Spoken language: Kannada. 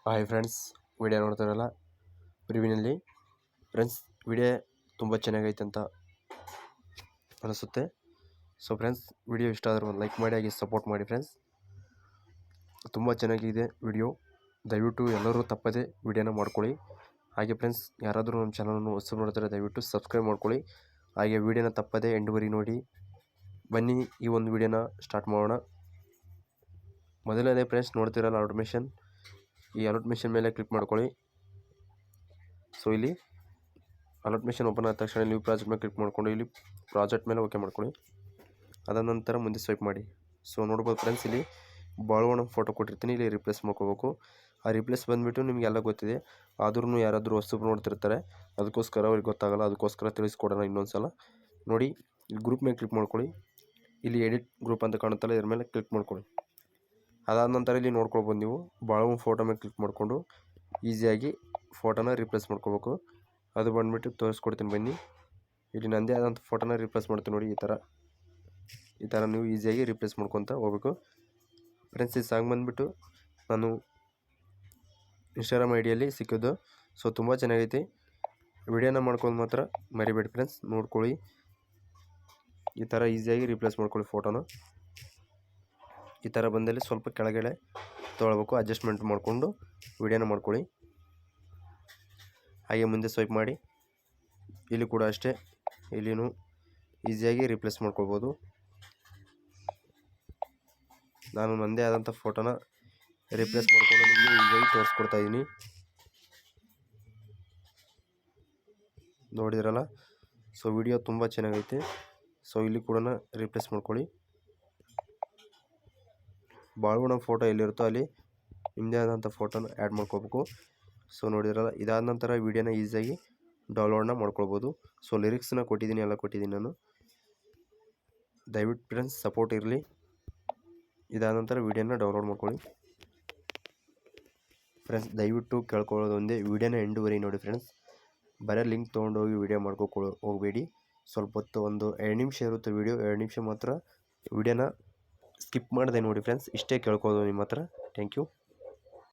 ಹಾಯ್ ಫ್ರೆಂಡ್ಸ್, ವಿಡಿಯೋ ನೋಡ್ತಾರಲ್ಲ ಪ್ರಿವ್ಯೂನಲ್ಲಿ ಫ್ರೆಂಡ್ಸ್, ವಿಡಿಯೋ ತುಂಬ ಚೆನ್ನಾಗೈತೆ ಅಂತ ಅನಿಸುತ್ತೆ. ಸೊ ಫ್ರೆಂಡ್ಸ್, ವಿಡಿಯೋ ಇಷ್ಟ ಆದರೂ ಒಂದು ಲೈಕ್ ಮಾಡಿ, ಹಾಗೆ ಸಪೋರ್ಟ್ ಮಾಡಿ ಫ್ರೆಂಡ್ಸ್. ತುಂಬ ಚೆನ್ನಾಗಿದೆ ವಿಡಿಯೋ, ದಯವಿಟ್ಟು ಎಲ್ಲರೂ ತಪ್ಪದೆ ವಿಡಿಯೋನ ಮಾಡ್ಕೊಳ್ಳಿ. ಹಾಗೆ ಫ್ರೆಂಡ್ಸ್, ಯಾರಾದರೂ ನಮ್ಮ ಚಾನಲನ್ನು ಹೊಸಬರು ನೋಡ್ತಾರೆ ದಯವಿಟ್ಟು ಸಬ್ಸ್ಕ್ರೈಬ್ ಮಾಡ್ಕೊಳ್ಳಿ. ಹಾಗೆ ವಿಡಿಯೋನ ತಪ್ಪದೆ ಎಂಡುವರೆಗೆ ನೋಡಿ. ಬನ್ನಿ ಈ ಒಂದು ವಿಡಿಯೋನ ಸ್ಟಾರ್ಟ್ ಮಾಡೋಣ. ಮೊದಲನೇ ಫ್ರೆಂಡ್ಸ್, ನೋಡ್ತಿರಲ್ಲ ಅಲಾಟ್ ಮಿಷನ್, ಈ ಅಲಾಟ್ ಮಿಷನ್ ಮೇಲೆ ಕ್ಲಿಕ್ ಮಾಡ್ಕೊಳ್ಳಿ. ಸೊ ಇಲ್ಲಿ ಅಲಾಟ್ ಮಿಷನ್ ಓಪನ್ ಆದ ತಕ್ಷಣ ನ್ಯೂ ಪ್ರಾಜೆಕ್ಟ್ ಮೇಲೆ ಕ್ಲಿಕ್ ಮಾಡಿಕೊಂಡು ಇಲ್ಲಿ ಪ್ರಾಜೆಕ್ಟ್ ಮೇಲೆ ಓಕೆ ಮಾಡ್ಕೊಳ್ಳಿ. ಅದಾದ ನಂತರ ಮುಂದೆ ಸ್ವೈಪ್ ಮಾಡಿ. ಸೊ ನೋಡ್ಬೋದು ಫ್ರೆಂಡ್ಸ್, ಇಲ್ಲಿ ಬಾಳವಣ್ಣ ಫೋಟೋ ಕೊಟ್ಟಿರ್ತೀನಿ, ಇಲ್ಲಿ ರಿಪ್ಲೇಸ್ ಮಾಡ್ಕೋಬೇಕು. ಆ ರಿಪ್ಲೇಸ್ ಬಂದುಬಿಟ್ಟು ನಿಮಗೆಲ್ಲ ಗೊತ್ತಿದೆ, ಆದ್ರೂ ಯಾರಾದರೂ ಹೊಸಬ್ರು ನೋಡ್ತಿರ್ತಾರೆ, ಅದಕ್ಕೋಸ್ಕರ ಅವ್ರಿಗೆ ಗೊತ್ತಾಗಲ್ಲ, ಅದಕ್ಕೋಸ್ಕರ ತಿಳಿಸ್ಕೊಡೋಣ ಇನ್ನೊಂದು ಸಲ. ನೋಡಿ, ಇಲ್ಲಿ ಗ್ರೂಪ್ ಮೇಲೆ ಕ್ಲಿಕ್ ಮಾಡ್ಕೊಳ್ಳಿ. ಇಲ್ಲಿ ಎಡಿಟ್ ಗ್ರೂಪ್ ಅಂತ ಕಾಣುತ್ತಲ್ಲ, ಇದ್ರ ಮೇಲೆ ಕ್ಲಿಕ್ ಮಾಡ್ಕೊಳ್ಳಿ. ಅದಾದ ನಂತರ ಇಲ್ಲಿ ನೋಡ್ಕೊಳ್ಬೋದು ನೀವು, ಬಾಳವಣ್ಣ ಫೋಟೋ ಮೇಲೆ ಕ್ಲಿಕ್ ಮಾಡಿಕೊಂಡು ಈಸಿಯಾಗಿ ಫೋಟೋನ ರಿಪ್ಲೇಸ್ ಮಾಡ್ಕೋಬೇಕು. ಅದು ಬಂದುಬಿಟ್ಟು ತೋರಿಸ್ಕೊಡ್ತೀನಿ ಬನ್ನಿ. ಇಲ್ಲಿ ನನ್ನದೇ ಆದಂಥ ಫೋಟೋನ ರಿಪ್ಲೇಸ್ ಮಾಡ್ತೀನಿ ನೋಡಿ. ಈ ಥರ ನೀವು ಈಸಿಯಾಗಿ ರಿಪ್ಲೇಸ್ ಮಾಡ್ಕೊತ ಹೋಗ್ಬೇಕು ಫ್ರೆಂಡ್ಸ್. ಈ ಸಾಂಗ್ ಬಂದುಬಿಟ್ಟು ನಾನು ಇನ್ಸ್ಟಾಗ್ರಾಮ್ ಐಡಿಯಲ್ಲಿ ಸಿಕ್ಕಿದ್ದು. ಸೊ ತುಂಬ ಚೆನ್ನಾಗೈತಿ. ವಿಡಿಯೋನ ಮಾಡ್ಕೊಂಡು ಮಾತ್ರ ಮರಿಬೇಡಿ ಫ್ರೆಂಡ್ಸ್, ನೋಡ್ಕೊಳ್ಳಿ. ಈ ಥರ ಈಸಿಯಾಗಿ ರಿಪ್ಲೇಸ್ ಮಾಡ್ಕೊಳ್ಳಿ ಫೋಟೋನ. ಈ ಥರ ಬಂದಲ್ಲಿ ಸ್ವಲ್ಪ ಕೆಳಗಡೆ ತೊಗೊಳ್ಬೇಕು, ಅಡ್ಜಸ್ಟ್ಮೆಂಟ್ ಮಾಡಿಕೊಂಡು ವಿಡಿಯೋನ ಮಾಡ್ಕೊಳ್ಳಿ. ಹಾಗೆ ಮುಂದೆ ಸ್ವೈಪ್ ಮಾಡಿ. ಇಲ್ಲಿ ಕೂಡ ಅಷ್ಟೇ, ಇಲ್ಲಿನೂ ಈಸಿಯಾಗಿ ರಿಪ್ಲೇಸ್ ಮಾಡ್ಕೊಳ್ಬೋದು. ನಾನು ನನ್ನದೇ ಆದಂಥ ಫೋಟೋನ ರಿಪ್ಲೇಸ್ ಮಾಡಿಕೊಂಡು ನಿಮಗೆ ಈಸಿಯಾಗಿ ತೋರಿಸ್ಕೊಡ್ತಾ ಇದ್ದೀನಿ. ನೋಡಿದ್ರಲ್ಲ, ಸೊ ವಿಡಿಯೋ ತುಂಬ ಚೆನ್ನಾಗೈತೆ. ಸೊ ಇಲ್ಲಿ ಕೂಡ ರಿಪ್ಲೇಸ್ ಮಾಡ್ಕೊಳ್ಳಿ. ಬಾಳವಣ್ಣ ಫೋಟೋ ಎಲ್ಲಿರುತ್ತೋ ಅಲ್ಲಿ ನಿಮ್ಮದೇ ಆದಂಥ ಫೋಟೋನ ಆ್ಯಡ್ ಮಾಡ್ಕೋಬೇಕು. ಸೊ ನೋಡಿದ್ರಲ್ಲ, ಇದಾದ ನಂತರ ವೀಡಿಯೋನ ಈಸಿಯಾಗಿ ಡೌನ್ಲೋಡ್ನ ಮಾಡ್ಕೊಳ್ಬೋದು. ಸೊ ಲಿರಿಕ್ಸ್ನ ಕೊಟ್ಟಿದ್ದೀನಿ, ಎಲ್ಲ ಕೊಟ್ಟಿದ್ದೀನಿ ನಾನು. ದಯವಿಟ್ಟು ಫ್ರೆಂಡ್ಸ್ ಸಪೋರ್ಟ್ ಇರಲಿ. ಇದಾದ ನಂತರ ವೀಡಿಯೋನ ಡೌನ್ಲೋಡ್ ಮಾಡ್ಕೊಳ್ಳಿ ಫ್ರೆಂಡ್ಸ್. ದಯವಿಟ್ಟು ಕೇಳ್ಕೊಳ್ಳೋದು ಒಂದೇ, ವೀಡಿಯೋನ ಎಂಡುವರೆಗೆ ನೋಡಿ ಫ್ರೆಂಡ್ಸ್. ಬರೀ ಲಿಂಕ್ ತೊಗೊಂಡೋಗಿ ವೀಡಿಯೋ ಹೋಗಬೇಡಿ. ಸ್ವಲ್ಪ ಹೊತ್ತು, ಒಂದು 2 ನಿಮಿಷ ಇರುತ್ತೆ ವೀಡಿಯೋ, 2 ನಿಮಿಷ ಮಾತ್ರ ವೀಡಿಯೋನ ಸ್ಕಿಪ್ ಮಾಡದೆ ನೋಡಿ ಫ್ರೆಂಡ್ಸ್. ಇಷ್ಟೇ ಕೇಳ್ಕೊಳ್ಳೋದು ನಿಮ್ಮ ಹತ್ರ. Thank you.